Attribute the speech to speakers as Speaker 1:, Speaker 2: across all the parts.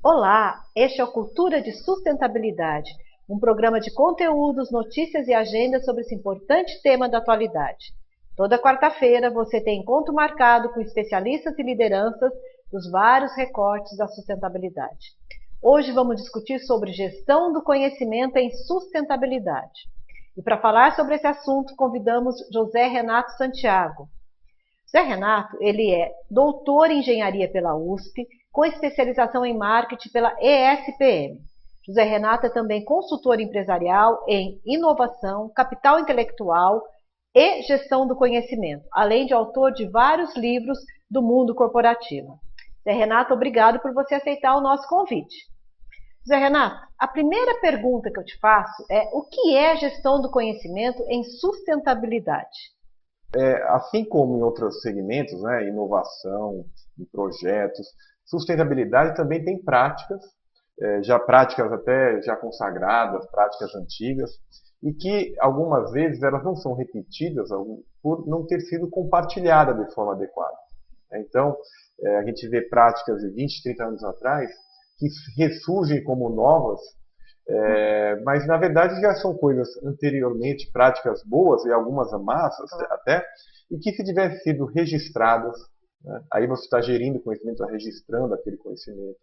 Speaker 1: Olá, este é o Cultura de Sustentabilidade, um programa de conteúdos, notícias e agendas sobre esse importante tema da atualidade. Toda quarta-feira você tem encontro marcado com especialistas e lideranças dos vários recortes da sustentabilidade. Hoje vamos discutir sobre gestão do conhecimento em sustentabilidade. E para falar sobre esse assunto, convidamos José Renato Santiago. José Renato, ele é doutor em engenharia pela USP, com especialização em marketing pela ESPM. José Renato é também consultor empresarial em inovação, capital intelectual e gestão do conhecimento, além de autor de vários livros do mundo corporativo. José Renato, obrigado por você aceitar o nosso convite. José Renato, a primeira pergunta que eu te faço é: o que é gestão do conhecimento em sustentabilidade?
Speaker 2: Assim como em outros segmentos, né, inovação, em projetos, sustentabilidade também tem práticas, já práticas até já consagradas, práticas antigas, e que algumas vezes elas não são repetidas por não ter sido compartilhadas de forma adequada. Então, a gente vê práticas de 20, 30 anos atrás que ressurgem como novas, mas na verdade já são coisas anteriormente, práticas boas e algumas massas até, e que se tivessem sido registradas, né, aí você está gerindo o conhecimento, está registrando aquele conhecimento,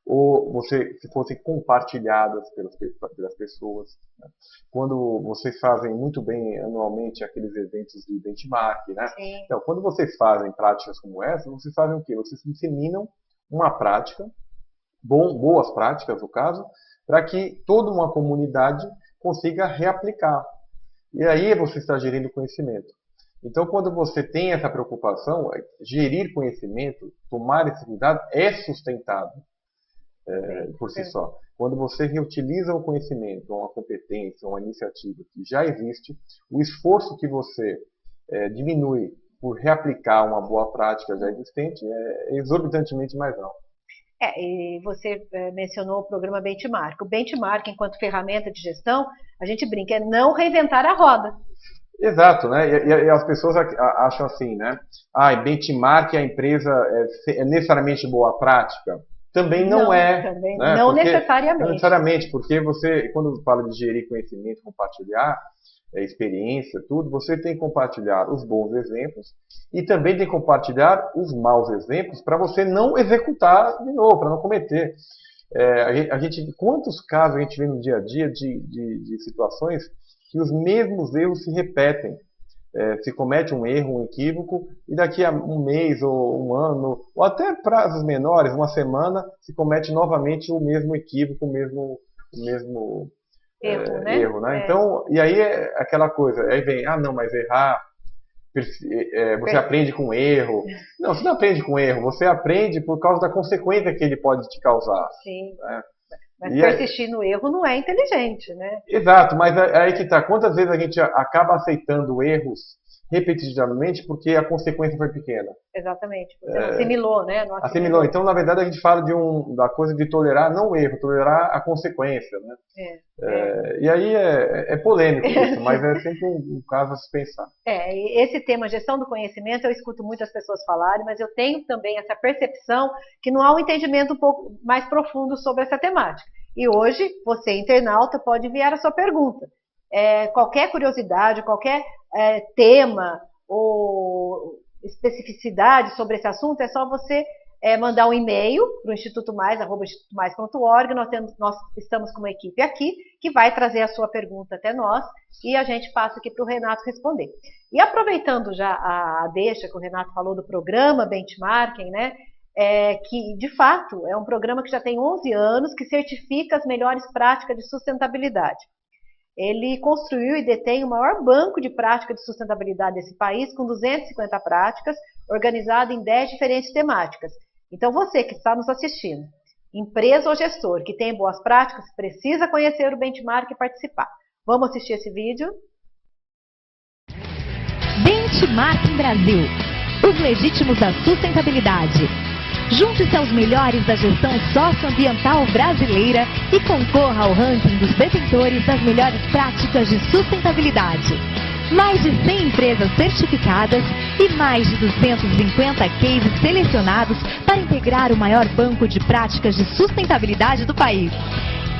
Speaker 2: ou se fossem compartilhadas pelas pessoas, né. Quando vocês fazem muito bem anualmente aqueles eventos de benchmark, né? Então, quando vocês fazem práticas como essa, vocês fazem o quê? Vocês disseminam uma prática, boas práticas no caso, para que toda uma comunidade consiga reaplicar. E aí você está gerindo conhecimento. Então, quando você tem essa preocupação, gerir conhecimento, tomar esse cuidado, é sustentável por si só. Quando você reutiliza o conhecimento, uma competência, uma iniciativa que já existe, o esforço que você diminui por reaplicar uma boa prática já existente é exorbitantemente mais alto.
Speaker 1: E você mencionou o programa Benchmark. O Benchmark, enquanto ferramenta de gestão, a gente brinca, é não reinventar a roda.
Speaker 2: Exato, né? E as pessoas acham assim, né? Benchmark, a empresa é necessariamente boa prática. Também não é.
Speaker 1: Também
Speaker 2: né?
Speaker 1: não necessariamente.
Speaker 2: Não necessariamente, porque você, quando fala de gerir conhecimento, compartilhar experiência, tudo, você tem que compartilhar os bons exemplos e também tem que compartilhar os maus exemplos para você não executar de novo, para não cometer. Quantos casos a gente vê no dia a dia de situações que os mesmos erros se repetem? Se comete um erro, um equívoco, e daqui a um mês ou um ano, ou até prazos menores, uma semana, se comete novamente o mesmo equívoco, o mesmo erro, né? Então, e aí é aquela coisa, aí vem, não, mas errar, você aprende com erro. Não, você não aprende com erro, você aprende por causa da consequência que ele pode te causar.
Speaker 1: Sim.
Speaker 2: Né?
Speaker 1: Mas persistir no erro não é inteligente, né?
Speaker 2: Exato, mas aí que tá. Quantas vezes a gente acaba aceitando erros repetitivamente porque a consequência foi pequena?
Speaker 1: Exatamente. Você assimilou, né? Não
Speaker 2: assimilou. Então, na verdade, a gente fala da coisa de tolerar não o erro, tolerar a consequência, né? E aí é polêmico isso, mas é sempre um caso a se pensar.
Speaker 1: E esse tema, gestão do conhecimento, eu escuto muitas pessoas falarem, mas eu tenho também essa percepção que não há um entendimento um pouco mais profundo sobre essa temática. E hoje, você, internauta, pode enviar a sua pergunta. Qualquer curiosidade, qualquer tema ou especificidade sobre esse assunto, é só você mandar um e-mail para o institutomais@institutomais.org. Nós estamos com uma equipe aqui que vai trazer a sua pergunta até nós e a gente passa aqui para o Renato responder. E aproveitando já a deixa que o Renato falou do programa Benchmarking, né? Que de fato é um programa que já tem 11 anos, que certifica as melhores práticas de sustentabilidade. Ele construiu e detém o maior banco de prática de sustentabilidade desse país, com 250 práticas, organizado em 10 diferentes temáticas. Então você que está nos assistindo, empresa ou gestor que tem boas práticas, precisa conhecer o Benchmark e participar. Vamos assistir esse vídeo?
Speaker 3: Benchmarking Brasil, os legítimos da sustentabilidade. Junte-se aos melhores da gestão socioambiental brasileira e concorra ao ranking dos detentores das melhores práticas de sustentabilidade. mais de 100 empresas certificadas e mais de 250 cases selecionados para integrar o maior banco de práticas de sustentabilidade do país.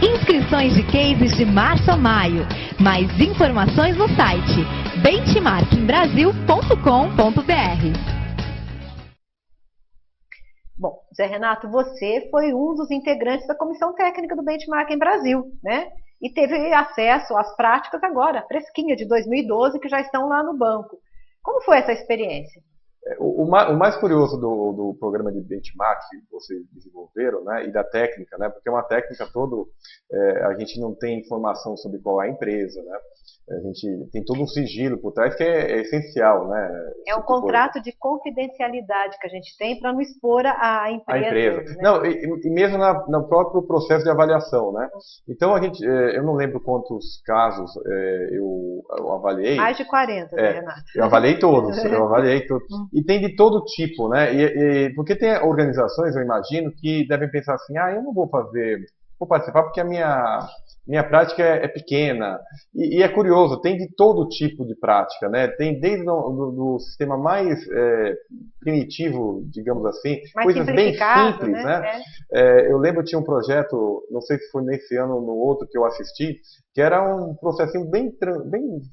Speaker 3: Inscrições de cases de março a maio. Mais informações no site benchmarkingbrasil.com.br.
Speaker 1: Bom, Zé Renato, você foi um dos integrantes da Comissão Técnica do Benchmarking Brasil, né? E teve acesso às práticas agora, fresquinha, de 2012, que já estão lá no banco. Como foi essa experiência?
Speaker 2: O mais curioso do programa de benchmark que vocês desenvolveram, né, e da técnica, né, porque é uma técnica toda, a gente não tem informação sobre qual é a empresa, né, a gente tem todo um sigilo por trás que é essencial, né.
Speaker 1: É um contrato de confidencialidade que a gente tem para não expor a empresa.
Speaker 2: A empresa.
Speaker 1: Né?
Speaker 2: Não, e mesmo no próprio processo de avaliação, né. Então eu não lembro quantos casos eu avaliei.
Speaker 1: Mais de 40, né, Renato?
Speaker 2: Eu avaliei todos, E tem de todo tipo, né? Porque tem organizações, eu imagino, que devem pensar assim, eu não vou participar porque a minha prática é pequena. E é curioso, tem de todo tipo de prática, né? Tem desde do sistema mais primitivo, digamos assim,
Speaker 1: mais
Speaker 2: coisas bem simples,
Speaker 1: né?
Speaker 2: Eu lembro que tinha um projeto, não sei se foi nesse ano ou no outro que eu assisti, que era um processinho bem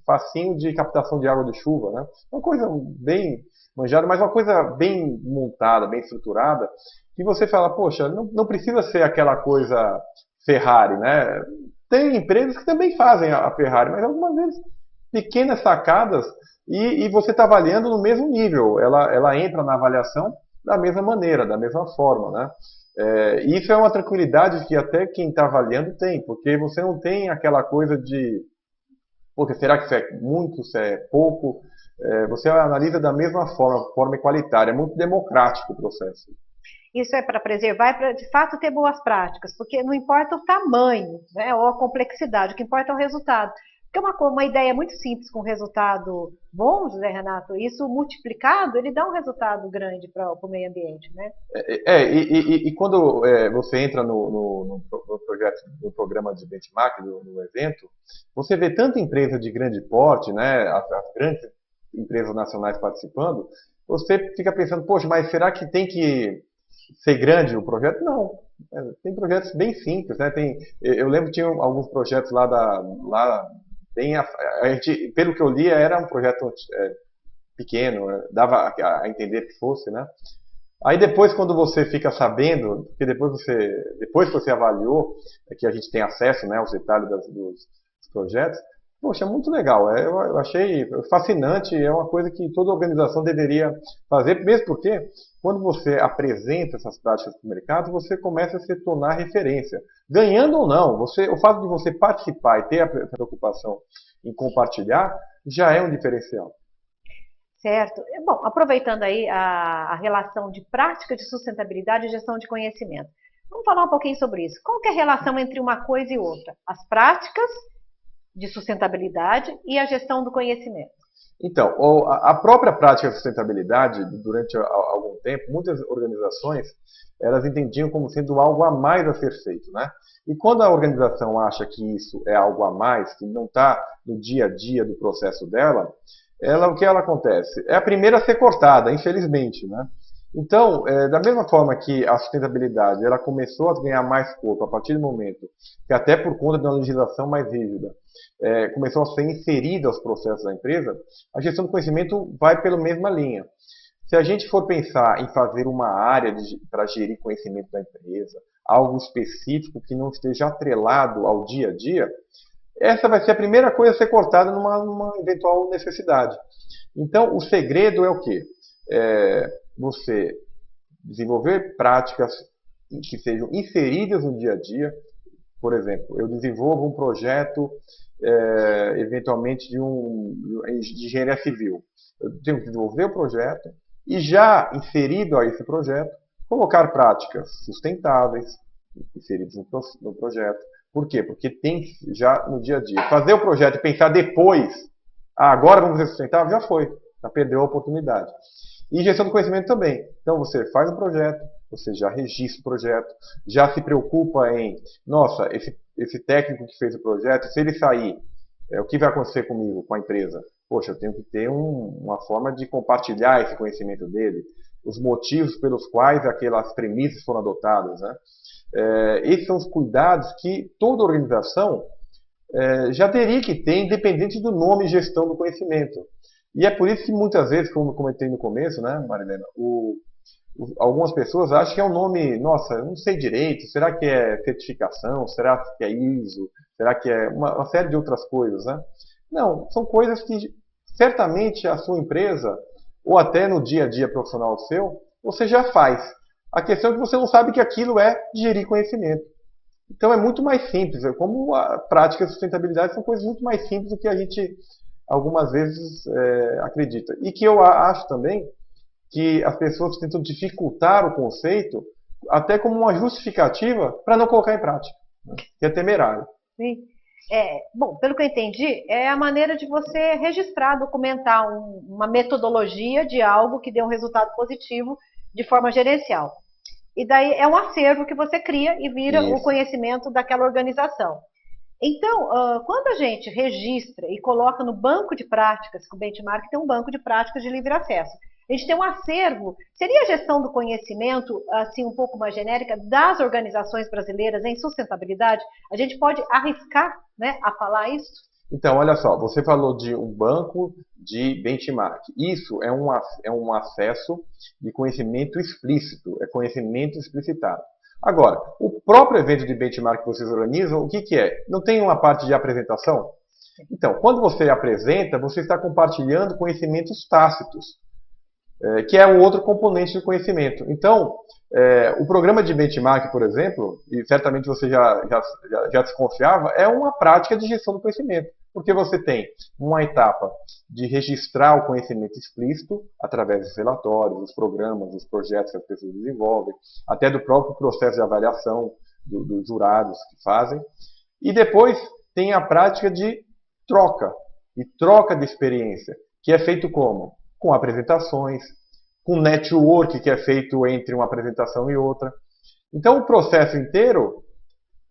Speaker 2: facinho de captação de água de chuva, né? Uma coisa bem manjada, mas uma coisa bem montada, bem estruturada, que você fala, poxa, não precisa ser aquela coisa Ferrari, né? Tem empresas que também fazem a Ferrari, mas algumas vezes pequenas sacadas e você está avaliando no mesmo nível. Ela entra na avaliação da mesma maneira, da mesma forma, né? Isso é uma tranquilidade que até quem está avaliando tem, porque você não tem aquela coisa de, porque será que isso é muito, se é pouco? Você analisa da mesma forma igualitária. É muito democrático o processo.
Speaker 1: Isso é para preservar e para, de fato, ter boas práticas, porque não importa o tamanho, né, ou a complexidade, o que importa é o resultado. Porque uma ideia muito simples com resultado bom, José Renato, isso multiplicado, ele dá um resultado grande para o meio ambiente, né?
Speaker 2: E quando você entra no projeto, no programa de benchmark, no evento, você vê tanta empresa de grande porte, né, as grandes empresas nacionais participando, você fica pensando, poxa, mas será que tem que ser grande o projeto? Não. Tem projetos bem simples, né? Eu lembro que tinha alguns projetos lá pelo que eu li, era um projeto pequeno, dava a entender que fosse, né? Aí depois, quando você fica sabendo, porque depois que você avaliou, que a gente tem acesso, né, aos detalhes dos projetos, poxa, é muito legal. Eu achei fascinante, é uma coisa que toda organização deveria fazer, mesmo porque quando você apresenta essas práticas para o mercado, você começa a se tornar referência. Ganhando ou não, o fato de você participar e ter a preocupação em compartilhar, já é um diferencial.
Speaker 1: Certo. Bom, aproveitando aí a relação de prática de sustentabilidade e gestão de conhecimento. Vamos falar um pouquinho sobre isso. Qual que é a relação entre uma coisa e outra? As práticas de sustentabilidade e a gestão do conhecimento.
Speaker 2: Então, a própria prática de sustentabilidade, durante algum tempo, muitas organizações, elas entendiam como sendo algo a mais a ser feito, né? E quando a organização acha que isso é algo a mais, que não está no dia a dia do processo dela, o que ela acontece? É a primeira a ser cortada, infelizmente, né? Então, da mesma forma que a sustentabilidade ela começou a ganhar mais corpo a partir do momento que, até por conta de uma legislação mais rígida, começou a ser inserida aos processos da empresa, a gestão do conhecimento vai pela mesma linha. Se a gente for pensar em fazer uma área para gerir conhecimento da empresa, algo específico que não esteja atrelado ao dia a dia, essa vai ser a primeira coisa a ser cortada numa eventual necessidade. Então, o segredo é o quê? Você desenvolver práticas que sejam inseridas no dia a dia. Por exemplo, eu desenvolvo um projeto, eventualmente, de engenharia civil. Eu tenho que desenvolver o projeto e, já inserido a esse projeto, colocar práticas sustentáveis inseridas no projeto. Por quê? Porque tem já no dia a dia. Fazer o projeto e pensar depois, agora vamos ser sustentável, já foi. Já perdeu a oportunidade. E gestão do conhecimento também. Então você faz um projeto, você já registra o projeto, já se preocupa em, nossa, esse técnico que fez o projeto, se ele sair, o que vai acontecer comigo, com a empresa? poxa, eu tenho que ter uma forma de compartilhar esse conhecimento dele, os motivos pelos quais aquelas premissas foram adotadas, né? Esses são os cuidados que toda organização já teria que ter, independente do nome e gestão do conhecimento. E é por isso que muitas vezes, como eu comentei no começo, né, Marilena, algumas pessoas acham que é um nome, nossa, eu não sei direito, será que é certificação, será que é ISO, será que é uma série de outras coisas, né? Não, são coisas que certamente a sua empresa, ou até no dia a dia profissional seu, você já faz. A questão é que você não sabe que aquilo é gerir conhecimento. Então é muito mais simples, como a prática de sustentabilidade são coisas muito mais simples do que a gente algumas vezes acredita. E que eu acho também que as pessoas tentam dificultar o conceito até como uma justificativa para não colocar em prática, né? Que é temerário.
Speaker 1: Sim. Bom, pelo que eu entendi, é a maneira de você registrar, documentar uma metodologia de algo que dê um resultado positivo de forma gerencial. E daí é um acervo que você cria e vira o conhecimento daquela organização. Então, quando a gente registra e coloca no banco de práticas, que o Benchmark tem um banco de práticas de livre acesso, a gente tem um acervo, seria a gestão do conhecimento, assim, um pouco mais genérica, das organizações brasileiras em sustentabilidade? A gente pode arriscar, né, a falar isso?
Speaker 2: Então, olha só, você falou de um banco de benchmark. Isso é um acesso de conhecimento explícito, é conhecimento explicitado. Agora, o próprio evento de benchmark que vocês organizam, o que é? Não tem uma parte de apresentação? Então, quando você apresenta, você está compartilhando conhecimentos tácitos, que é o outro componente do conhecimento. Então, o programa de benchmark, por exemplo, e certamente você já desconfiava, é uma prática de gestão do conhecimento. Porque você tem uma etapa de registrar o conhecimento explícito através dos relatórios, dos programas, dos projetos que as pessoas desenvolvem, até do próprio processo de avaliação dos jurados que fazem. E depois tem a prática de troca, e troca de experiência, que é feito como? Com apresentações, com network que é feito entre uma apresentação e outra. Então o processo inteiro,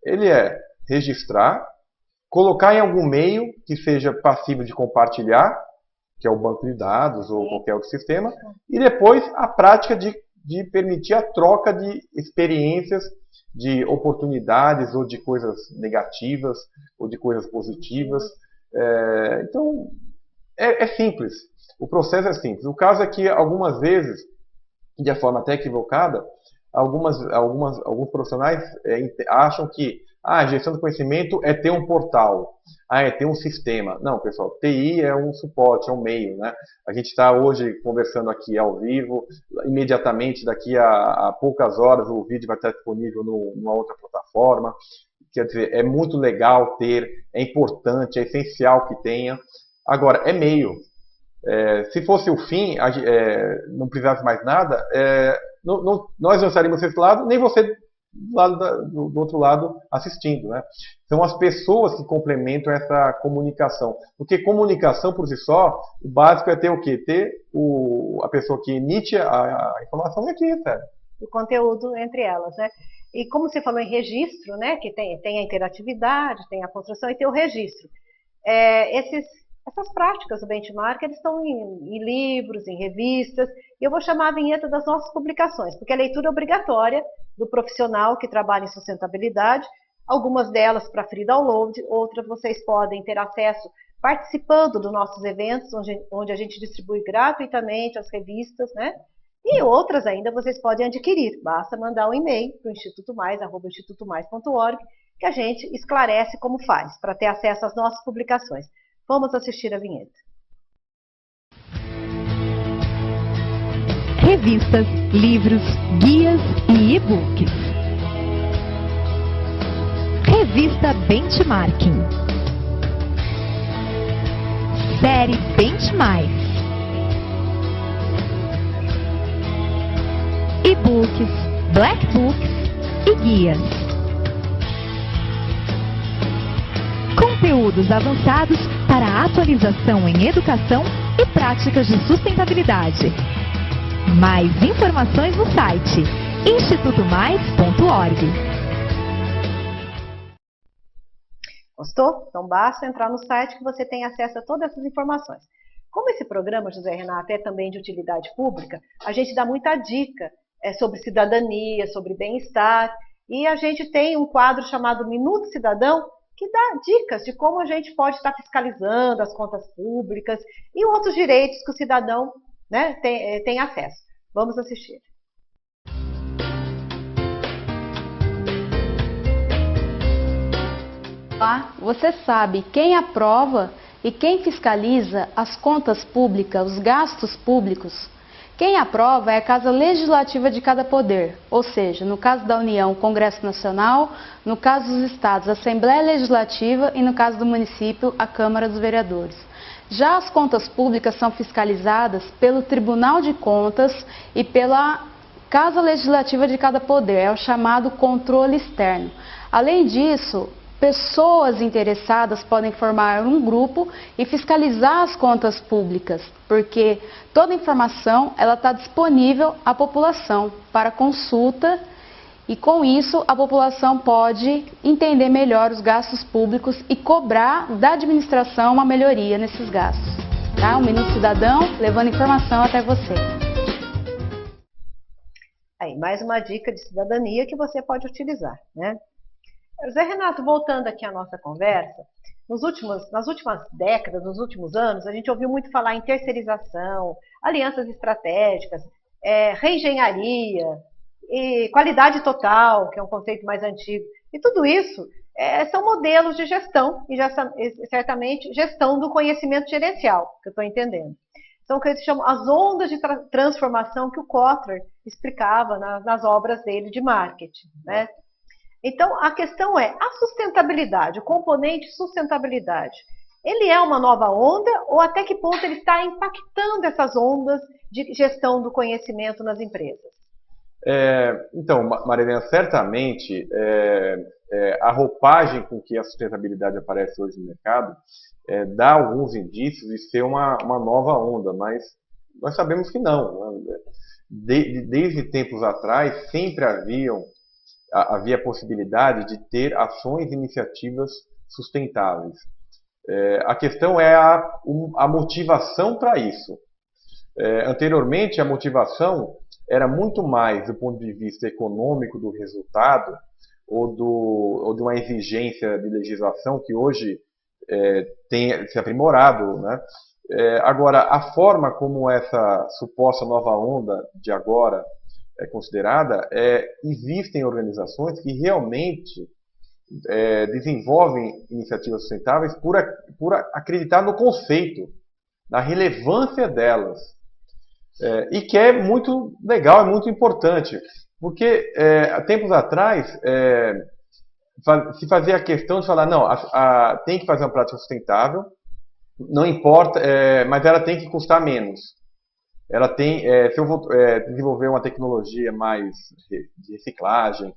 Speaker 2: ele é registrar, colocar em algum meio que seja passível de compartilhar, que é o banco de dados ou qualquer outro sistema, e depois a prática de permitir a troca de experiências, de oportunidades ou de coisas negativas ou de coisas positivas. Então, é simples. O processo é simples. O caso é que algumas vezes, de forma até equivocada, alguns profissionais acham que a gestão do conhecimento é ter um portal, é ter um sistema. Não, pessoal, TI é um suporte, é um meio, né? A gente está hoje conversando aqui ao vivo, imediatamente daqui a poucas horas o vídeo vai estar disponível numa outra plataforma. Quer dizer, é muito legal ter, é importante, é essencial que tenha. Agora, é meio. Se fosse o fim, não precisasse mais nada, nós não estaríamos desse lado, nem você do outro lado assistindo, né? São as pessoas que complementam essa comunicação. Porque comunicação por si só, o básico é ter o quê? Ter a pessoa que emite a informação aqui, sabe?
Speaker 1: O conteúdo entre elas, né? E como você falou em registro, né? Que tem a interatividade, tem a construção e tem o registro. Essas práticas do benchmark, eles estão em livros, em revistas, e eu vou chamar a vinheta das nossas publicações, porque a leitura é obrigatória do profissional que trabalha em sustentabilidade, algumas delas para free download, outras vocês podem ter acesso participando dos nossos eventos, onde a gente distribui gratuitamente as revistas, né? E outras ainda vocês podem adquirir, basta mandar um e-mail para o institutomais@institutomais.org, que a gente esclarece como faz, para ter acesso às nossas publicações. Vamos assistir a vinheta.
Speaker 3: Revistas, livros, guias e e-books. Revista Benchmarking. Série Benchmark. E-books, black books e guias. Conteúdos avançados para a atualização em educação e práticas de sustentabilidade. Mais informações no site institutomais.org.
Speaker 1: Gostou? Então basta entrar no site que você tem acesso a todas essas informações. Como esse programa, José Renato, é também de utilidade pública, a gente dá muita dica sobre cidadania, sobre bem-estar, e a gente tem um quadro chamado Minuto Cidadão, que dá dicas de como a gente pode estar fiscalizando as contas públicas e outros direitos que o cidadão, né, tem acesso. Vamos assistir.
Speaker 4: Lá, você sabe quem aprova e quem fiscaliza as contas públicas, os gastos públicos? Quem aprova é a Casa Legislativa de cada poder, ou seja, no caso da União, o Congresso Nacional, no caso dos estados, a Assembleia Legislativa e no caso do município, a Câmara dos Vereadores. Já as contas públicas são fiscalizadas pelo Tribunal de Contas e pela Casa Legislativa de cada poder, é o chamado controle externo. Além disso, pessoas interessadas podem formar um grupo e fiscalizar as contas públicas, porque toda informação ela está disponível à população para consulta e com isso a população pode entender melhor os gastos públicos e cobrar da administração uma melhoria nesses gastos. Tá? Um Minuto Cidadão levando informação até você.
Speaker 1: Aí, mais uma dica de cidadania que você pode utilizar, né? Zé Renato, voltando aqui à nossa conversa, nas últimas décadas, nos últimos anos, a gente ouviu muito falar em terceirização, alianças estratégicas, reengenharia, e qualidade total, que é um conceito mais antigo. E tudo isso são modelos de gestão, e certamente gestão do conhecimento gerencial, que eu estou entendendo. São o que eles chamam as ondas de transformação que o Kotler explicava nas obras dele de marketing, né? Então, a questão é, a sustentabilidade, o componente sustentabilidade, ele é uma nova onda ou até que ponto ele está impactando essas ondas de gestão do conhecimento nas empresas?
Speaker 2: Então, Marilena, certamente a roupagem com que a sustentabilidade aparece hoje no mercado dá alguns indícios de ser uma nova onda, mas nós sabemos que não. Desde tempos atrás, sempre havia a possibilidade de ter ações e iniciativas sustentáveis. A questão é a motivação para isso. Anteriormente, a motivação era muito mais do ponto de vista econômico do resultado ou de uma exigência de legislação que hoje tem se aprimorado, né? Agora, a forma como essa suposta nova onda de agora é considerada, existem organizações que realmente desenvolvem iniciativas sustentáveis por acreditar no conceito, na relevância delas. E que é muito legal, é muito importante, porque há tempos atrás se fazia a questão de falar, não, tem que fazer uma prática sustentável, não importa, mas ela tem que custar menos. Ela tem, se eu vou desenvolver uma tecnologia mais de reciclagem,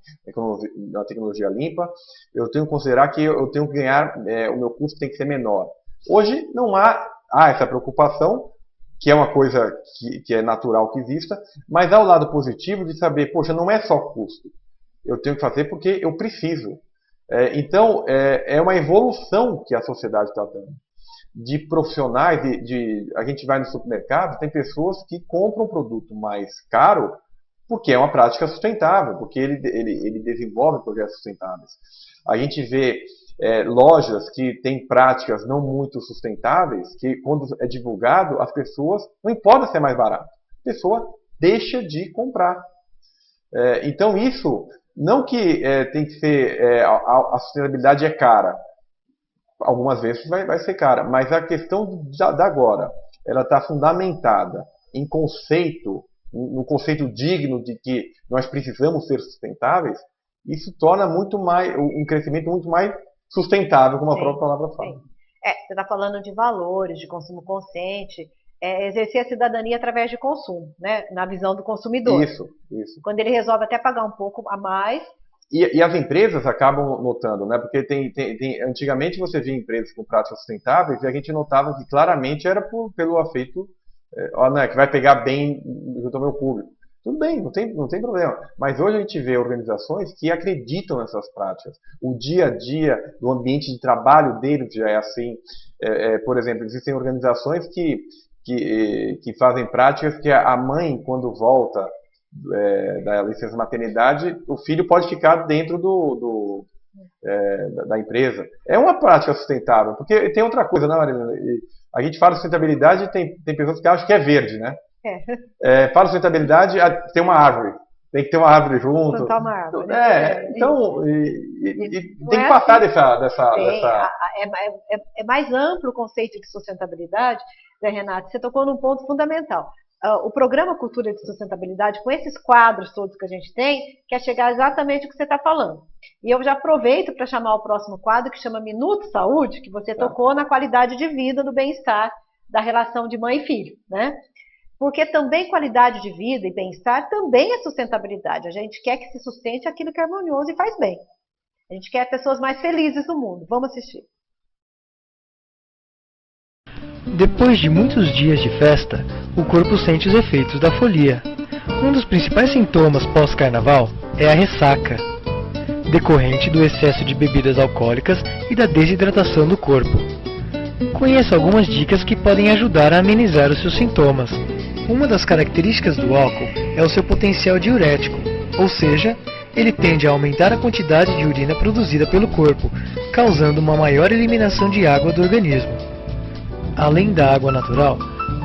Speaker 2: uma tecnologia limpa, eu tenho que considerar que eu tenho que ganhar, o meu custo tem que ser menor. Hoje não há essa preocupação, que é uma coisa que é natural que exista, mas há o lado positivo de saber, poxa, não é só custo. Eu tenho que fazer porque eu preciso. Então, é uma evolução que a sociedade está dando. De profissionais, a gente vai no supermercado, tem pessoas que compram um produto mais caro porque é uma prática sustentável, porque ele desenvolve projetos sustentáveis. A gente vê lojas que têm práticas não muito sustentáveis, que quando é divulgado, as pessoas, não importa se é mais barato, a pessoa deixa de comprar. Então isso, não que tem que ser, a sustentabilidade é cara, algumas vezes vai ser cara, mas a questão da agora, ela está fundamentada em conceito, no conceito digno de que nós precisamos ser sustentáveis, isso torna muito mais, um crescimento muito mais sustentável, como a própria palavra fala.
Speaker 1: Você está falando de valores, de consumo consciente, exercer a cidadania através de consumo, né? Na visão do consumidor.
Speaker 2: Isso.
Speaker 1: Quando ele resolve até pagar um pouco a mais.
Speaker 2: E as empresas acabam notando, né? Porque antigamente você via empresas com práticas sustentáveis e a gente notava que claramente era pelo afeito, que vai pegar bem junto ao meu público. Tudo bem, não tem problema. Mas hoje a gente vê organizações que acreditam nessas práticas. O dia a dia do ambiente de trabalho deles já é assim. Por exemplo, existem organizações que que fazem práticas que a mãe, quando volta da licença maternidade, o filho pode ficar dentro da empresa. É uma prática sustentável, porque tem outra coisa, né, Marina? A gente fala de sustentabilidade e tem pessoas que acham que é verde, né? Fala de sustentabilidade, tem uma árvore. Tem que ter uma árvore junto.
Speaker 1: Plantar uma árvore.
Speaker 2: Então, tem que passar
Speaker 1: É mais amplo o conceito de sustentabilidade, né, Renato? Você tocou num ponto fundamental. O programa Cultura de Sustentabilidade, com esses quadros todos que a gente tem, quer chegar exatamente o que você está falando. E eu já aproveito para chamar o próximo quadro, que chama Minuto Saúde, que você tocou na qualidade de vida, do bem-estar, da relação de mãe e filho, né? Porque também qualidade de vida e bem-estar também é sustentabilidade. A gente quer que se sustente aquilo que é harmonioso e faz bem. A gente quer pessoas mais felizes no mundo. Vamos assistir.
Speaker 5: Depois de muitos dias de festa, o corpo sente os efeitos da folia. Um dos principais sintomas pós-carnaval é a ressaca, decorrente do excesso de bebidas alcoólicas e da desidratação do corpo. Conheça algumas dicas que podem ajudar a amenizar os seus sintomas. Uma das características do álcool é o seu potencial diurético, ou seja, ele tende a aumentar a quantidade de urina produzida pelo corpo, causando uma maior eliminação de água do organismo. Além da água natural,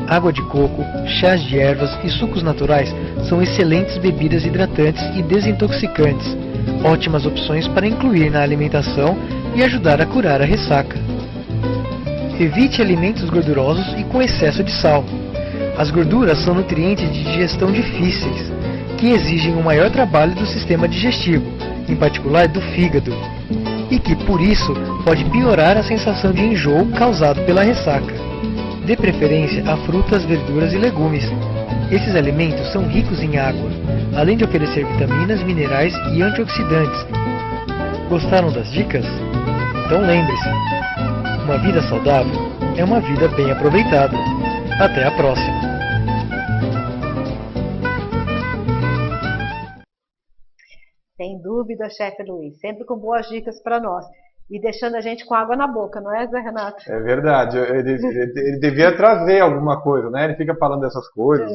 Speaker 5: água de coco, chás de ervas e sucos naturais são excelentes bebidas hidratantes e desintoxicantes, ótimas opções para incluir na alimentação e ajudar a curar a ressaca. Evite alimentos gordurosos e com excesso de sal. As gorduras são nutrientes de digestão difíceis, que exigem um maior trabalho do sistema digestivo, em particular do fígado, e que, por isso, pode piorar a sensação de enjoo causado pela ressaca. Dê preferência a frutas, verduras e legumes. Esses alimentos são ricos em água, além de oferecer vitaminas, minerais e antioxidantes. Gostaram das dicas? Então lembre-se, uma vida saudável é uma vida bem aproveitada. Até a próxima!
Speaker 1: Sem dúvida, chefe Luiz, sempre com boas dicas para nós. E deixando a gente com água na boca, não é, Zé Renato?
Speaker 2: É verdade, ele devia trazer alguma coisa, né? Ele fica falando dessas coisas,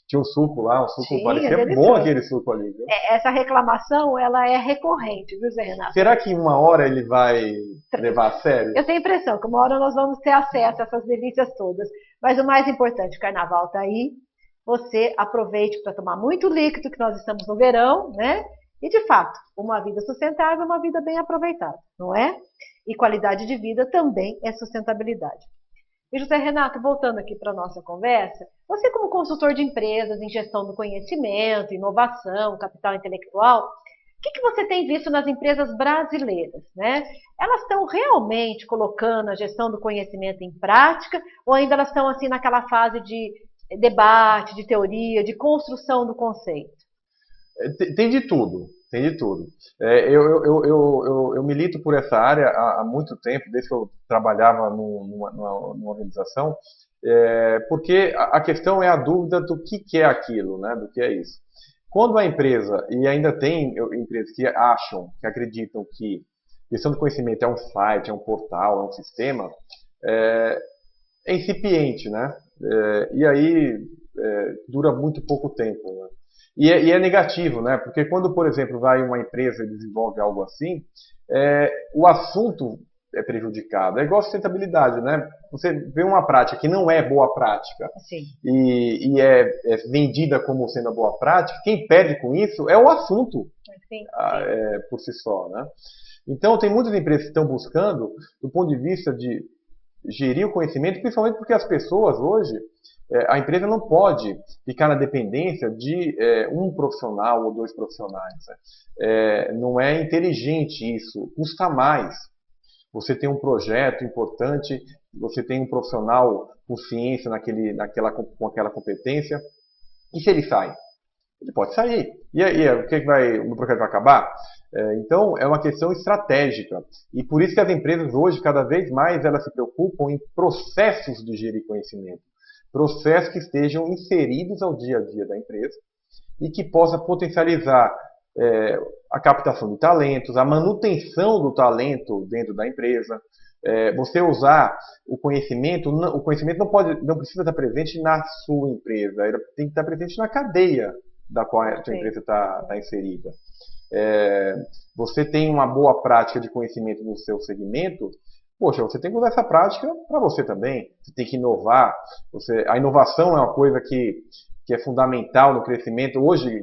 Speaker 2: tinha um suco lá, parecia bom aquele suco ali. Viu?
Speaker 1: Essa reclamação, ela é recorrente, viu, Zé Renato?
Speaker 2: Será que uma hora ele vai levar a sério?
Speaker 1: Eu tenho a impressão que uma hora nós vamos ter acesso a essas delícias todas. Mas o mais importante, o carnaval está aí, você aproveite para tomar muito líquido, que nós estamos no verão, né? E, de fato, uma vida sustentável é uma vida bem aproveitada, não é? E qualidade de vida também é sustentabilidade. E, José Renato, voltando aqui para a nossa conversa, você como consultor de empresas em gestão do conhecimento, inovação, capital intelectual, o que você tem visto nas empresas brasileiras, né? Elas estão realmente colocando a gestão do conhecimento em prática ou ainda elas estão assim naquela fase de debate, de teoria, de construção do conceito?
Speaker 2: Tem de tudo, tem de tudo. Eu milito por essa área há muito tempo, desde que eu trabalhava numa organização, porque a questão é a dúvida do que é aquilo, né, do que é isso. Quando a empresa, e ainda tem empresas que acham, que acreditam que gestão do conhecimento é um site, é um portal, é um sistema, é incipiente, né? E aí dura muito pouco tempo, né? E é negativo, né? Porque quando, por exemplo, vai uma empresa e desenvolve algo assim, o assunto é prejudicado. É igual a sustentabilidade, né? Você vê uma prática que não é boa prática e é vendida como sendo a boa prática, quem perde com isso é o assunto por si só, né? Então, tem muitas empresas que estão buscando, do ponto de vista de gerir o conhecimento, principalmente porque as pessoas hoje, a empresa não pode ficar na dependência de um profissional ou dois profissionais. Não é inteligente isso, custa mais. Você tem um projeto importante, você tem um profissional com ciência com aquela competência, e se ele sai? Ele pode sair. E aí, o projeto vai acabar? Então, é uma questão estratégica. E por isso que as empresas hoje, cada vez mais, elas se preocupam em processos de gerir conhecimento. Processos que estejam inseridos ao dia a dia da empresa e que possa potencializar a captação de talentos, a manutenção do talento dentro da empresa, Você usar o conhecimento não precisa estar presente na sua empresa, ele tem que estar presente na cadeia da qual a sua empresa está inserida. Você tem uma boa prática de conhecimento no seu segmento, poxa, você tem que usar essa prática para você também. Você tem que inovar. A inovação é uma coisa que é fundamental no crescimento. Hoje,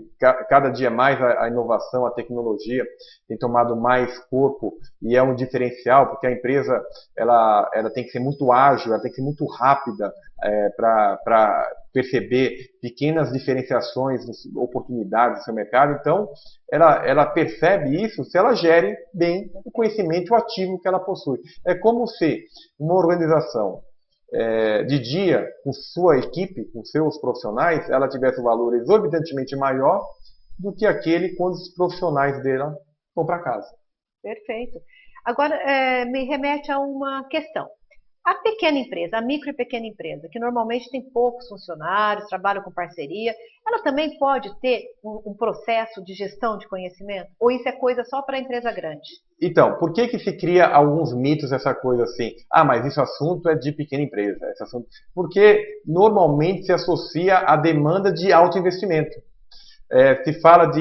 Speaker 2: cada dia mais, a inovação, a tecnologia tem tomado mais corpo e é um diferencial, porque a empresa ela tem que ser muito ágil, ela tem que ser muito rápida para perceber pequenas diferenciações, oportunidades do seu mercado. Então, ela percebe isso se ela gere bem o conhecimento ativo que ela possui. É como se uma organização de dia, com sua equipe, com seus profissionais, ela tivesse um valor exorbitantemente maior do que aquele quando os profissionais dela vão para casa.
Speaker 1: Perfeito. Agora, me remete a uma questão. A pequena empresa, a micro e pequena empresa, que normalmente tem poucos funcionários, trabalha com parceria, ela também pode ter um processo de gestão de conhecimento? Ou isso é coisa só para a empresa grande?
Speaker 2: Então, por que se cria alguns mitos, essa coisa assim? Ah, mas esse assunto é de pequena empresa. Porque normalmente se associa à demanda de alto investimento. Se fala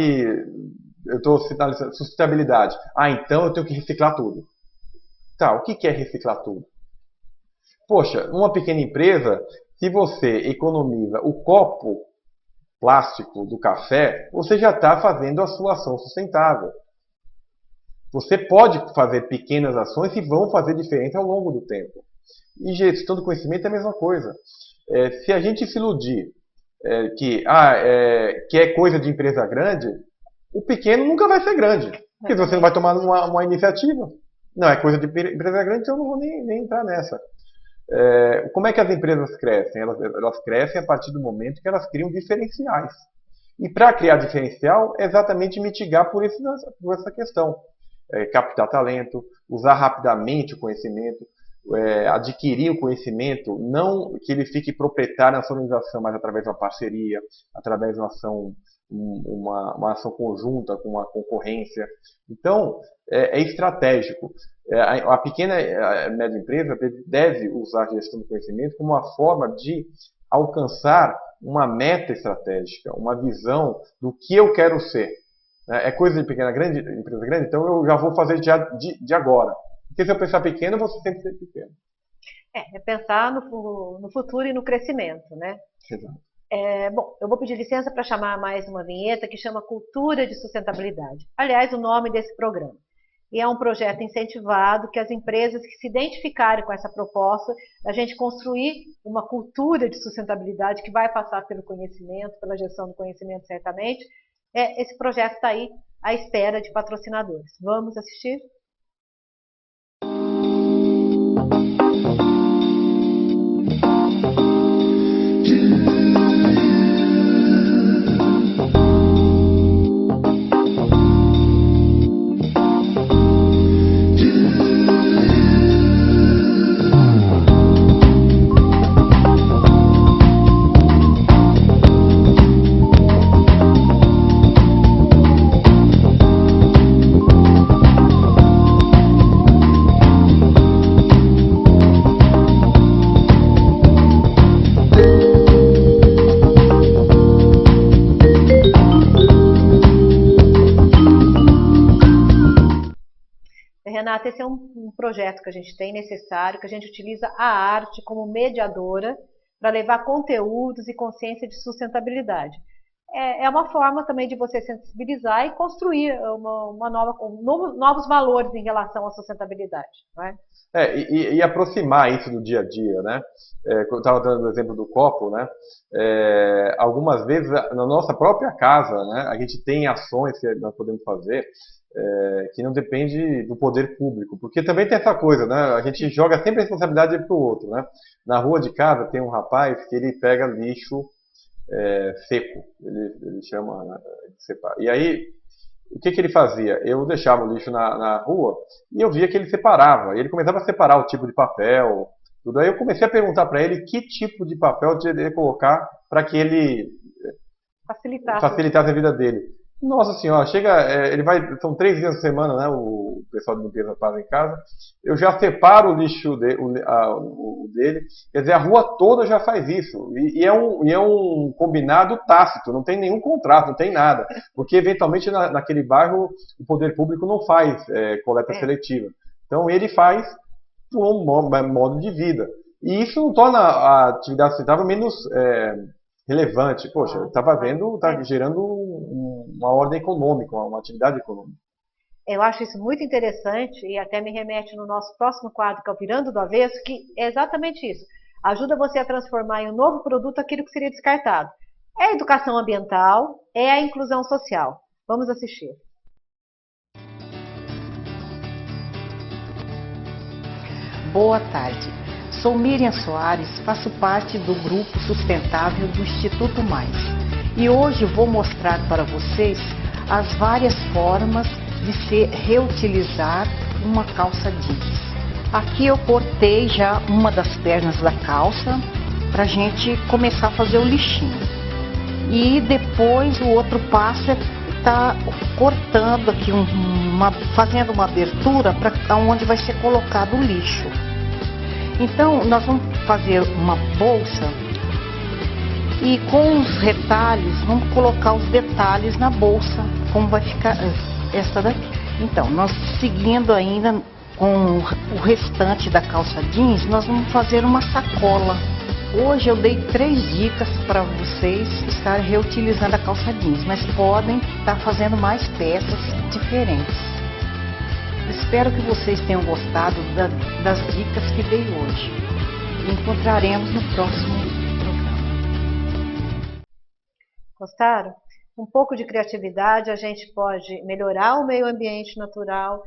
Speaker 2: eu estou citando sustentabilidade. Ah, então eu tenho que reciclar tudo. Tá, o que é reciclar tudo? Poxa, numa pequena empresa, se você economiza o copo plástico do café, você já está fazendo a sua ação sustentável. Você pode fazer pequenas ações que vão fazer diferença ao longo do tempo. E gestão do conhecimento é a mesma coisa. Se a gente se iludir que é coisa de empresa grande, o pequeno nunca vai ser grande. Porque você não vai tomar uma iniciativa. Não, é coisa de empresa grande, então eu não vou nem entrar nessa. Como é que as empresas crescem? Elas crescem a partir do momento que elas criam diferenciais. E para criar diferencial, é exatamente mitigar por essa questão. Captar talento, usar rapidamente o conhecimento, adquirir o conhecimento, não que ele fique proprietário na sua organização, mas através de uma parceria, através de uma ação conjunta com uma concorrência. Então, é estratégico. A pequena e média empresa deve usar a gestão do conhecimento como uma forma de alcançar uma meta estratégica, uma visão do que eu quero ser. É coisa de empresa grande, então eu já vou fazer de agora. Porque se eu pensar pequeno, eu vou sempre ser pequeno.
Speaker 1: É pensar no futuro e no crescimento, né?
Speaker 2: Exato.
Speaker 1: Bom, eu vou pedir licença para chamar mais uma vinheta que chama Cultura de Sustentabilidade. Aliás, o nome desse programa. E é um projeto incentivado que as empresas que se identificarem com essa proposta, a gente construir uma cultura de sustentabilidade que vai passar pelo conhecimento, pela gestão do conhecimento, certamente. Esse projeto está aí à espera de patrocinadores. Vamos assistir? Renata, esse é um projeto que a gente tem necessário, que a gente utiliza a arte como mediadora para levar conteúdos e consciência de sustentabilidade. É uma forma também de você sensibilizar e construir novos valores em relação à sustentabilidade, não é?
Speaker 2: E aproximar isso do dia a dia, né? Eu estava dando o exemplo do copo, né? Algumas vezes na nossa própria casa, né? A gente tem ações que nós podemos fazer que não depende do poder público, porque também tem essa coisa, né? A gente joga sempre a responsabilidade para o outro, né? Na rua de casa tem um rapaz que ele pega lixo seco, ele chama, né, de separar. E aí, o que ele fazia? Eu deixava o lixo na rua e eu via que ele separava. E ele começava a separar o tipo de papel, tudo. Aí eu comecei a perguntar para ele que tipo de papel eu deveria colocar para que ele facilitasse a vida dele. Nossa senhora, chega, ele vai, são 3 dias na semana, né? O pessoal de limpeza faz em casa. Eu já separo o lixo o dele. Quer dizer, a rua toda já faz isso. E é um combinado tácito, não tem nenhum contrato, não tem nada. Porque eventualmente naquele bairro o poder público não faz coleta seletiva. Então ele faz por um modo de vida. E isso não torna a atividade sustentável menos relevante. Poxa, está gerando uma ordem econômica, uma atividade econômica.
Speaker 1: Eu acho isso muito interessante e até me remete no nosso próximo quadro, que é o Virando do Avesso, que é exatamente isso. Ajuda você a transformar em um novo produto aquilo que seria descartado. É a educação ambiental, é a inclusão social. Vamos assistir.
Speaker 6: Boa tarde. Sou Miriam Soares, faço parte do Grupo Sustentável do Instituto Mais. E hoje vou mostrar para vocês as várias formas de se reutilizar uma calça jeans. Aqui eu cortei já uma das pernas da calça para a gente começar a fazer o lixinho. E depois o outro passo é estar cortando aqui, fazendo uma abertura para onde vai ser colocado o lixo. Então nós vamos fazer uma bolsa e com os retalhos, vamos colocar os detalhes na bolsa, como vai ficar essa daqui. Então, nós seguindo ainda com o restante da calça jeans, nós vamos fazer uma sacola. Hoje eu dei 3 dicas para vocês estarem reutilizando a calça jeans, mas podem estar fazendo mais peças diferentes. Espero que vocês tenham gostado das dicas que dei hoje. Encontraremos no próximo programa.
Speaker 1: Gostaram? Um pouco de criatividade, a gente pode melhorar o meio ambiente natural,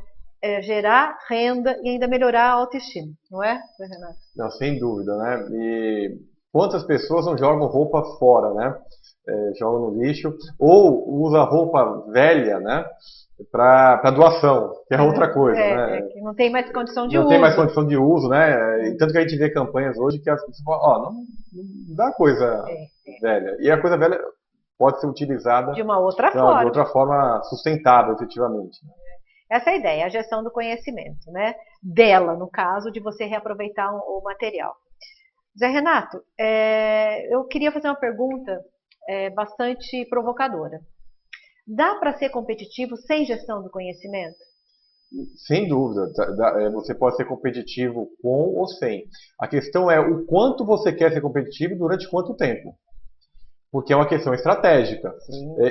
Speaker 1: gerar renda e ainda melhorar a autoestima, não é, Renato?
Speaker 2: Não, sem dúvida, né? E quantas pessoas não jogam roupa fora, né? Jogam no lixo, ou usa roupa velha, né? Para doação, que é outra coisa, né?
Speaker 1: Que não tem mais condição de uso.
Speaker 2: Não tem mais condição de uso, né? E tanto que a gente vê campanhas hoje que as pessoas falam, não dá coisa velha. E a coisa velha pode ser utilizada
Speaker 1: de uma outra
Speaker 2: forma sustentável, efetivamente.
Speaker 1: Essa é a ideia, a gestão do conhecimento, né? Dela, no caso, de você reaproveitar o material. Zé Renato, eu queria fazer uma pergunta bastante provocadora. Dá para ser competitivo sem gestão do conhecimento?
Speaker 2: Sem dúvida, você pode ser competitivo com ou sem. A questão é o quanto você quer ser competitivo e durante quanto tempo. Porque é uma questão estratégica.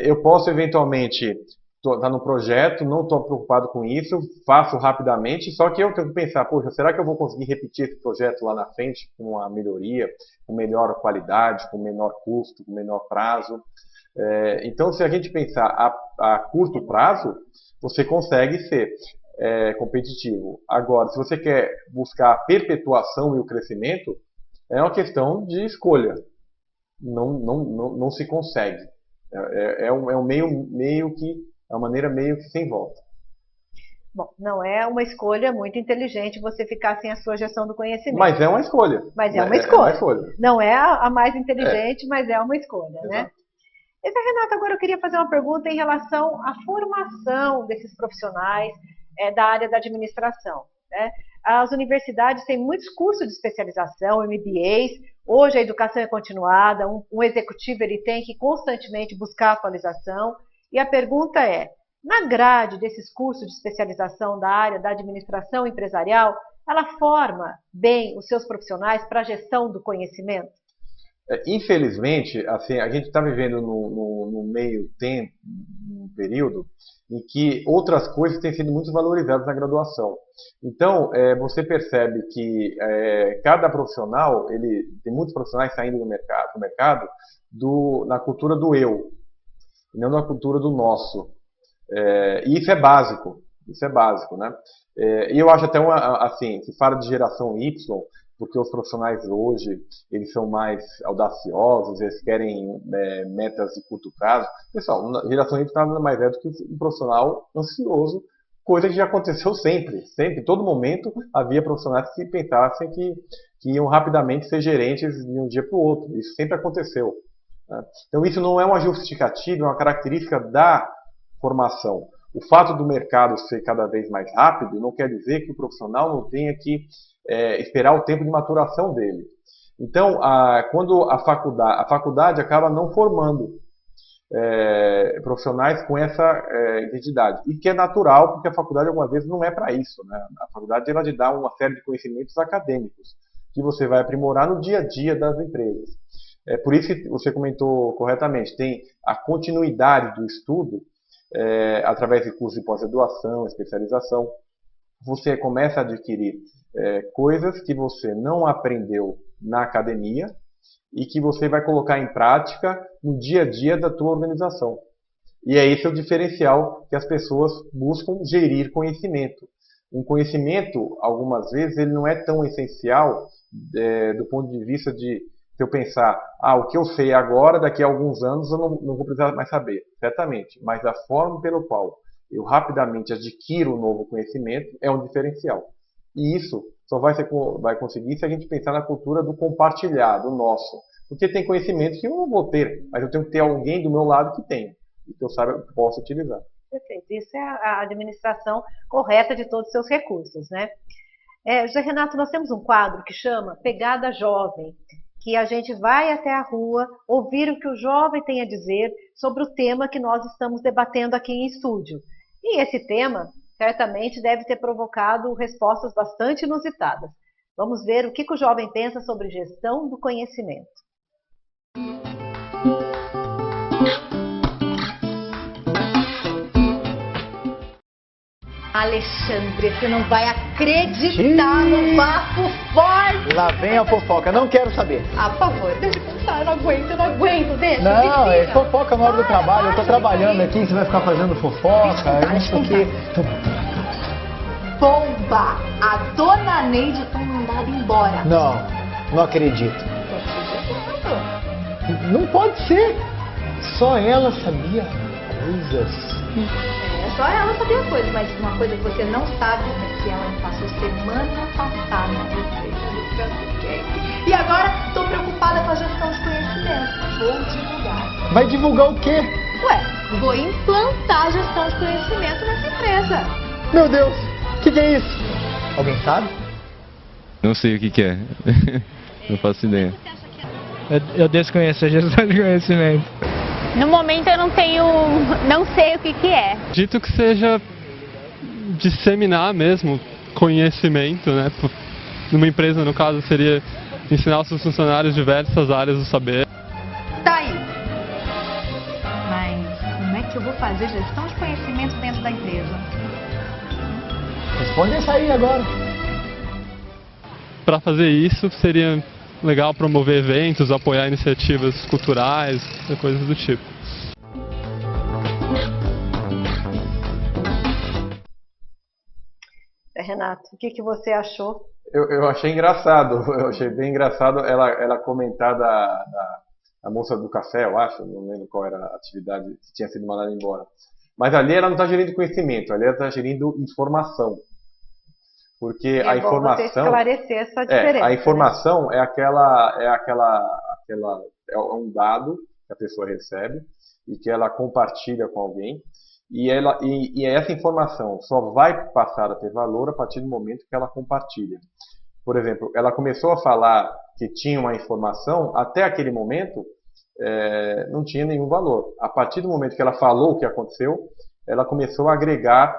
Speaker 2: Eu posso eventualmente estar no projeto, não estou preocupado com isso, faço rapidamente, só que eu tenho que pensar, poxa, será que eu vou conseguir repetir esse projeto lá na frente com uma melhoria, com melhor qualidade, com menor custo, com menor prazo? Então, se a gente pensar a curto prazo, você consegue ser competitivo. Agora, se você quer buscar a perpetuação e o crescimento, é uma questão de escolha. Não se consegue. É uma maneira meio que sem volta.
Speaker 1: Bom, não é uma escolha muito inteligente você ficar sem a sua gestão do conhecimento.
Speaker 2: Mas é uma escolha.
Speaker 1: Mas é uma escolha. Não é a mais inteligente, mas é uma escolha, né? Esse Renato, agora eu queria fazer uma pergunta em relação à formação desses profissionais da área da administração, né? As universidades têm muitos cursos de especialização, MBAs. Hoje a educação é continuada, um executivo ele tem que constantemente buscar atualização. E a pergunta é, na grade desses cursos de especialização da área da administração empresarial, ela forma bem os seus profissionais para a gestão do conhecimento?
Speaker 2: Infelizmente, assim, a gente está vivendo no meio tempo, num período em que outras coisas têm sido muito valorizadas na graduação. Então, você percebe que cada profissional, tem muitos profissionais saindo do mercado na cultura do eu, e não na cultura do nosso. E isso é básico, né? E eu acho até assim, se fala de geração Y, porque os profissionais hoje, eles são mais audaciosos, eles querem metas de curto prazo. Pessoal, a geração Y nada mais é do que um profissional ansioso, coisa que já aconteceu sempre. Sempre, em todo momento, havia profissionais que pensassem que iam rapidamente ser gerentes de um dia para o outro. Isso sempre aconteceu. Né? Então, isso não é uma justificativa, é uma característica da formação. O fato do mercado ser cada vez mais rápido não quer dizer que o profissional não tenha que esperar o tempo de maturação dele. Então, quando a faculdade acaba não formando profissionais com essa identidade. E que é natural, porque a faculdade algumas vezes não é para isso, né? A faculdade ela te dá uma série de conhecimentos acadêmicos que você vai aprimorar no dia a dia das empresas. Por isso que você comentou corretamente, tem a continuidade do estudo através de cursos de pós-graduação, especialização. Você começa a adquirir coisas que você não aprendeu na academia e que você vai colocar em prática no dia a dia da tua organização. E é esse o diferencial que as pessoas buscam gerir conhecimento. Um conhecimento, algumas vezes, ele não é tão essencial do ponto de vista de eu pensar, o que eu sei agora, daqui a alguns anos eu não vou precisar mais saber. Certamente, mas a forma pelo qual eu rapidamente adquiro um novo conhecimento é um diferencial. E isso só vai conseguir se a gente pensar na cultura do compartilhar, do nosso. Porque tem conhecimentos que eu não vou ter, mas eu tenho que ter alguém do meu lado que tenha, e que eu saiba que possa utilizar.
Speaker 1: Perfeito. Isso é a administração correta de todos os seus recursos, né? José Renato, nós temos um quadro que chama Pegada Jovem, que a gente vai até a rua ouvir o que o jovem tem a dizer sobre o tema que nós estamos debatendo aqui em estúdio. E esse tema certamente deve ter provocado respostas bastante inusitadas. Vamos ver o que o jovem pensa sobre gestão do conhecimento.
Speaker 7: Alexandre, você não vai acreditar no bafo forte.
Speaker 8: Lá vem a fofoca, não quero saber.
Speaker 7: Por favor, deixa eu contar, eu não aguento, deixa.
Speaker 8: Não, é fofoca na hora do trabalho, eu tô trabalhando aqui, você vai ficar fazendo fofoca, não sei o quê.
Speaker 7: Bomba! A dona Neide foi mandada embora.
Speaker 8: Não acredito. Não pode ser. Só ela sabia coisas.
Speaker 7: Só ela sabia as coisas, mas uma coisa que você não sabe é que ela passou semana passada na receita do Cupcake. E agora estou preocupada com a gestão de conhecimento. Vou divulgar.
Speaker 8: Vai divulgar o quê?
Speaker 7: Vou implantar a gestão de conhecimento nessa empresa.
Speaker 8: Meu Deus, o que é isso? Alguém sabe?
Speaker 9: Não sei o que é. Não faço ideia.
Speaker 5: Eu desconheço a gestão de conhecimento.
Speaker 10: No momento eu não sei o que é.
Speaker 11: Dito que seja disseminar mesmo conhecimento, né? Numa empresa, no caso, seria ensinar os seus funcionários diversas áreas do saber.
Speaker 7: Tá aí. Mas como é que eu vou fazer gestão de conhecimento dentro da empresa?
Speaker 8: Responde essa aí agora.
Speaker 11: Para fazer isso, seria legal promover eventos, apoiar iniciativas culturais, coisas do tipo.
Speaker 1: Renato, o que você achou?
Speaker 2: Eu achei engraçado, eu achei bem engraçado ela comentar da moça do café, eu acho, não lembro qual era a atividade que tinha sido mandada embora. Mas ali ela não está gerindo conhecimento, ali ela está gerindo informação. Porque a informação,
Speaker 1: você esclarecer essa diferença,
Speaker 2: a informação, né? É um dado que a pessoa recebe e que ela compartilha com alguém e essa informação só vai passar a ter valor a partir do momento que ela compartilha. Por exemplo, ela começou a falar que tinha uma informação, até aquele momento não tinha nenhum valor. A partir do momento que ela falou o que aconteceu, ela começou a agregar,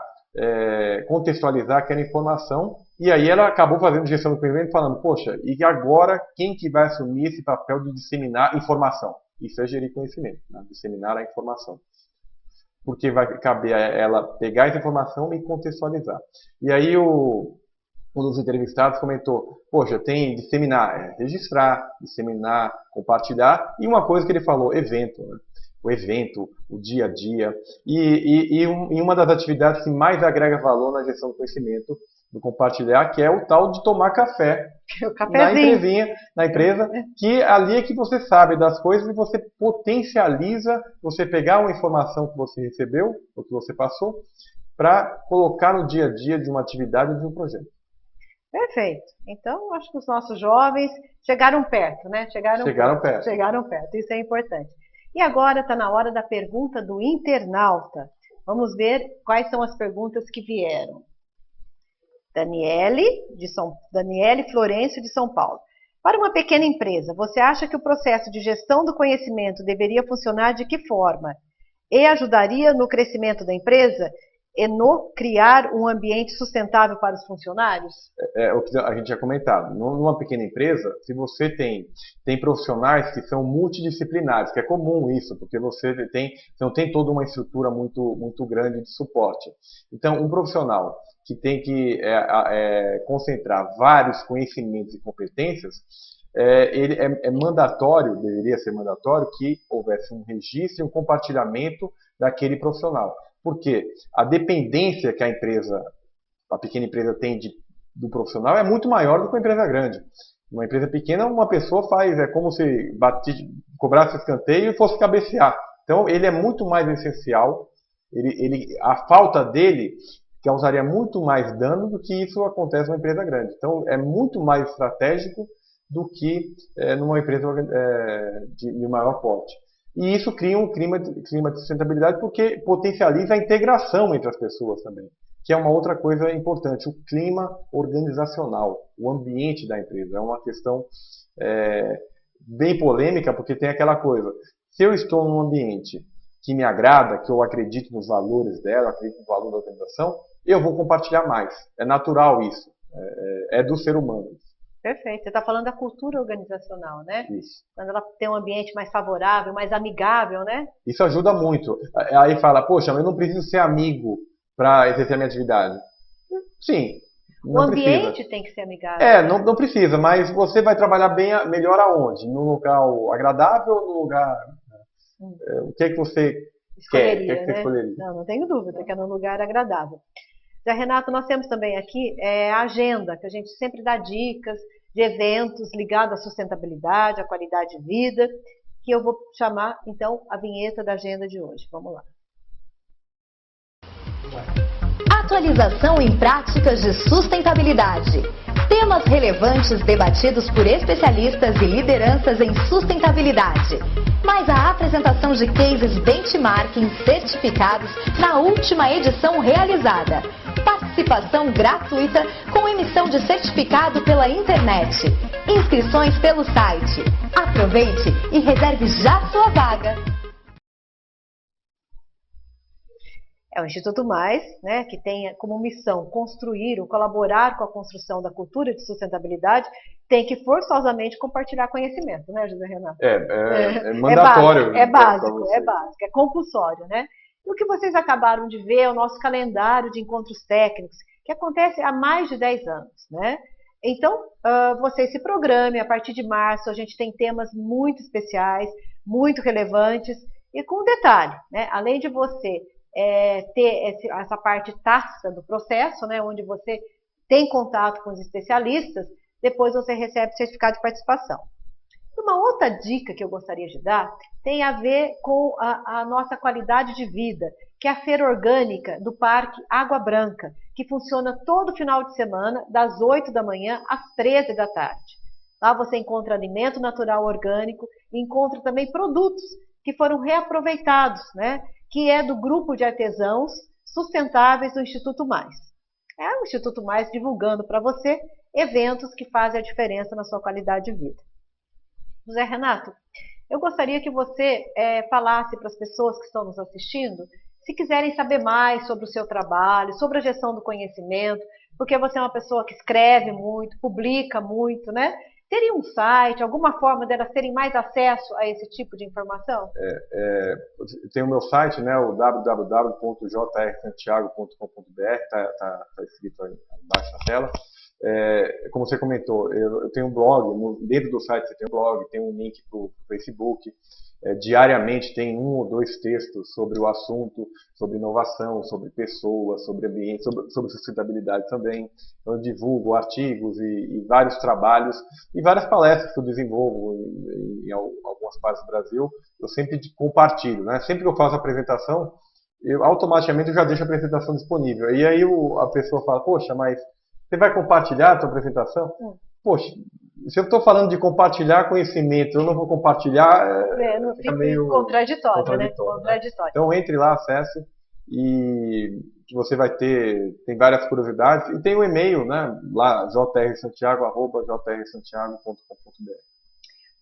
Speaker 2: contextualizar aquela informação, e aí ela acabou fazendo gestão do conhecimento falando, poxa, e agora quem que vai assumir esse papel de disseminar informação? Isso é gerir conhecimento, né? Disseminar a informação. Porque vai caber a ela pegar essa informação e contextualizar. E aí um dos entrevistados comentou, poxa, tem disseminar, registrar, disseminar, compartilhar, e uma coisa que ele falou, evento, né? O evento, o dia a dia, e uma das atividades que mais agrega valor na gestão do conhecimento, do compartilhar, que é o tal de tomar café na empresa, que ali é que você sabe das coisas e você potencializa, você pegar uma informação que você recebeu, ou que você passou, para colocar no dia a dia de uma atividade ou de um projeto.
Speaker 1: Perfeito. Então, acho que os nossos jovens chegaram perto, né? Chegaram perto. Isso é importante. E agora está na hora da pergunta do internauta. Vamos ver quais são as perguntas que vieram. Daniele Florencio, de São Paulo. Para uma pequena empresa, você acha que o processo de gestão do conhecimento deveria funcionar de que forma? E ajudaria no crescimento da empresa e no criar um ambiente sustentável para os funcionários?
Speaker 2: O que a gente tinha comentado. Numa pequena empresa, se você tem profissionais que são multidisciplinares, que é comum isso, porque você não tem toda uma estrutura muito grande de suporte. Então, um profissional que tem que concentrar vários conhecimentos e competências, ele é mandatório, deveria ser mandatório, que houvesse um registro e um compartilhamento daquele profissional. Porque a dependência que a pequena empresa tem do profissional é muito maior do que uma empresa grande. Uma empresa pequena, uma pessoa é como se cobrasse escanteio e fosse cabecear. Então, ele é muito mais essencial. A falta dele causaria muito mais dano do que isso acontece numa empresa grande. Então, é muito mais estratégico do que numa empresa de maior porte. E isso cria um clima de sustentabilidade porque potencializa a integração entre as pessoas também, que é uma outra coisa importante, o clima organizacional, o ambiente da empresa. É uma questão bem polêmica, porque tem aquela coisa, se eu estou num ambiente que me agrada, que eu acredito nos valores dela, acredito no valor da organização, eu vou compartilhar mais. É natural isso, é do ser humano.
Speaker 1: Perfeito. Você está falando da cultura organizacional, né?
Speaker 2: Isso.
Speaker 1: Quando ela tem um ambiente mais favorável, mais amigável, né?
Speaker 2: Isso ajuda muito. Aí fala, poxa, mas eu não preciso ser amigo para exercer a minha atividade. Sim.
Speaker 1: O ambiente tem que ser amigável.
Speaker 2: Não precisa, mas você vai trabalhar melhor aonde? Num local agradável ou num lugar... O que é que você quer? O que é que você escolheria?
Speaker 1: Não tenho dúvida que é num lugar agradável. Zé Renato, nós temos também aqui a agenda, que a gente sempre dá dicas de eventos ligados à sustentabilidade, à qualidade de vida, que eu vou chamar, então, a vinheta da agenda de hoje. Vamos lá.
Speaker 3: Atualização em práticas de sustentabilidade. Temas relevantes debatidos por especialistas e lideranças em sustentabilidade. Mais a apresentação de cases benchmarking certificados na última edição realizada. Participação gratuita com emissão de certificado pela internet. Inscrições pelo site. Aproveite e reserve já sua vaga.
Speaker 1: É o Instituto Mais, né, que tem como missão construir ou colaborar com a construção da cultura de sustentabilidade, tem que forçosamente compartilhar conhecimento, né, José Renato?
Speaker 2: É mandatório.
Speaker 1: É básico, é compulsório, né? E o que vocês acabaram de ver é o nosso calendário de encontros técnicos, que acontece há mais de 10 anos, né? Então, vocês se programem, a partir de março a gente tem temas muito especiais, muito relevantes, e com detalhe, né? Além de você ter essa parte tácita do processo, né, onde você tem contato com os especialistas, depois você recebe o certificado de participação. Uma outra dica que eu gostaria de dar tem a ver com a nossa qualidade de vida, que é a feira orgânica do Parque Água Branca, que funciona todo final de semana, das 8 da manhã às 13 da tarde. Lá você encontra alimento natural orgânico e encontra também produtos que foram reaproveitados, né? Que é do grupo de artesãos sustentáveis do Instituto Mais. É o Instituto Mais divulgando para você eventos que fazem a diferença na sua qualidade de vida. José Renato, eu gostaria que você falasse para as pessoas que estão nos assistindo, se quiserem saber mais sobre o seu trabalho, sobre a gestão do conhecimento, porque você é uma pessoa que escreve muito, publica muito, né? Teria um site, alguma forma delas terem mais acesso a esse tipo de informação?
Speaker 2: Tem o meu site, né, o www.jrsantiago.com.br, está escrito aí embaixo na tela. Como você comentou, eu tenho um blog, dentro do site você tem um blog, tem um link para o Facebook. Diariamente tem 1 ou 2 textos sobre o assunto, sobre inovação, sobre pessoas, sobre ambiente, sobre sustentabilidade também. Então, eu divulgo artigos e vários trabalhos e várias palestras que eu desenvolvo em algumas partes do Brasil. Eu sempre compartilho, né? Sempre que eu faço a apresentação, automaticamente eu já deixo a apresentação disponível. E aí a pessoa fala, poxa, mas você vai compartilhar a sua apresentação? Poxa, se eu estou falando de compartilhar conhecimento, eu não vou compartilhar,
Speaker 1: não fica meio contraditório, né? Contraditório.
Speaker 2: Então entre lá, acesse e que você vai tem várias curiosidades, e tem um e-mail, né, lá, jrsantiago@jrsantiago.com.br.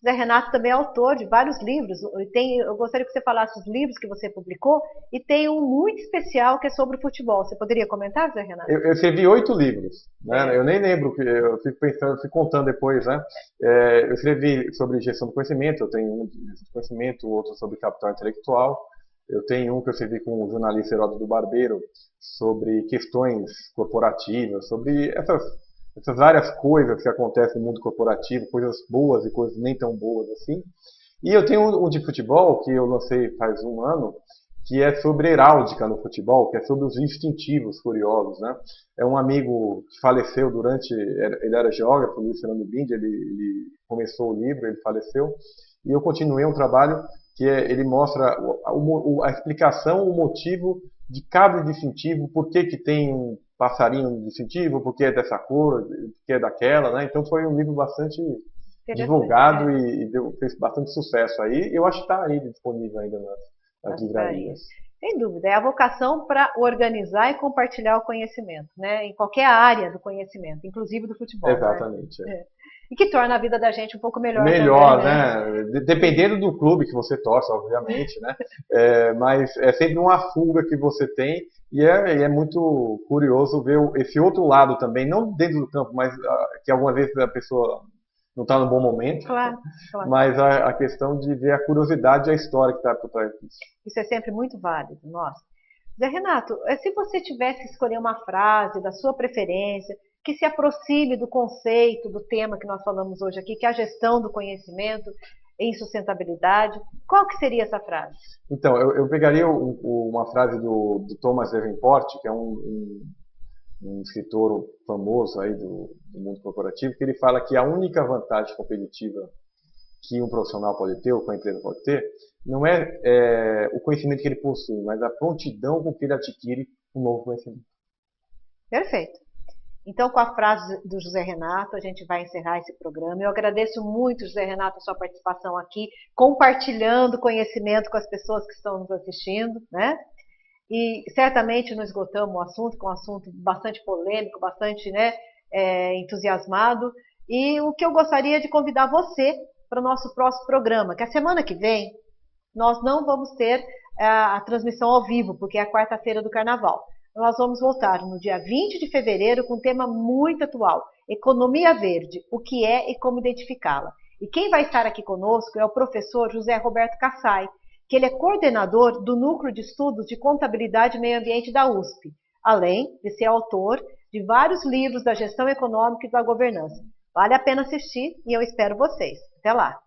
Speaker 1: Zé Renato também é autor de vários livros. Eu gostaria que você falasse os livros que você publicou, e tem um muito especial que é sobre o futebol. Você poderia comentar, Zé Renato?
Speaker 2: Eu escrevi 8 livros, né? Eu nem lembro, eu fico pensando, fico contando depois, né? Eu escrevi sobre gestão do conhecimento, eu tenho um de gestão do conhecimento, outro sobre capital intelectual. Eu tenho um que eu escrevi com o jornalista Heródoto do Barbeiro sobre questões corporativas, sobre essas várias coisas que acontecem no mundo corporativo, coisas boas e coisas nem tão boas assim. E eu tenho um de futebol que eu lancei faz um ano, que é sobre heráldica no futebol, que é sobre os instintivos curiosos, né? É um amigo que faleceu ele era geógrafo, Luiz Fernando Bindi, ele começou o livro, ele faleceu, e eu continuei um trabalho que ele mostra a explicação, o motivo de cada distintivo, por que tem um passarinho distintivo, por que é dessa cor, por que é daquela, né? Então foi um livro bastante divulgado e fez bastante sucesso aí. Eu acho que está aí disponível ainda nas livrarias.
Speaker 1: Sem dúvida, é a vocação para organizar e compartilhar o conhecimento, né? Em qualquer área do conhecimento, inclusive do futebol.
Speaker 2: Exatamente.
Speaker 1: Né? E que torna a vida da gente um pouco melhor.
Speaker 2: Melhor,
Speaker 1: também,
Speaker 2: né? Dependendo do clube que você torce, obviamente, né? Mas é sempre uma fuga que você tem, e é muito curioso ver esse outro lado também, não dentro do campo, mas que algumas vezes a pessoa não está no bom momento,
Speaker 1: claro.
Speaker 2: Mas a questão de ver a curiosidade e a história que está por trás disso.
Speaker 1: Isso é sempre muito válido, nossa. Zé Renato, se você tivesse que escolher uma frase da sua preferência, que se aproxime do conceito, do tema que nós falamos hoje aqui, que é a gestão do conhecimento em sustentabilidade, qual que seria essa frase?
Speaker 2: Então, eu pegaria uma frase do Thomas Davenport, que é um escritor famoso aí do mundo corporativo, que ele fala que a única vantagem competitiva que um profissional pode ter, ou que a empresa pode ter, não é o conhecimento que ele possui, mas a prontidão com que ele adquire um novo conhecimento.
Speaker 1: Perfeito. Então, com a frase do José Renato, a gente vai encerrar esse programa. Eu agradeço muito, José Renato, a sua participação aqui, compartilhando conhecimento com as pessoas que estão nos assistindo, né? E certamente não esgotamos o assunto, que é um assunto bastante polêmico, bastante, né, entusiasmado. E o que eu gostaria de convidar você para o nosso próximo programa, que a semana que vem nós não vamos ter a transmissão ao vivo, porque é a quarta-feira do Carnaval. Nós vamos voltar no dia 20 de fevereiro com um tema muito atual, economia verde, o que é e como identificá-la. E quem vai estar aqui conosco é o professor José Roberto Kassai, que ele é coordenador do Núcleo de Estudos de Contabilidade e Meio Ambiente da USP, além de ser autor de vários livros da gestão econômica e da governança. Vale a pena assistir e eu espero vocês. Até lá!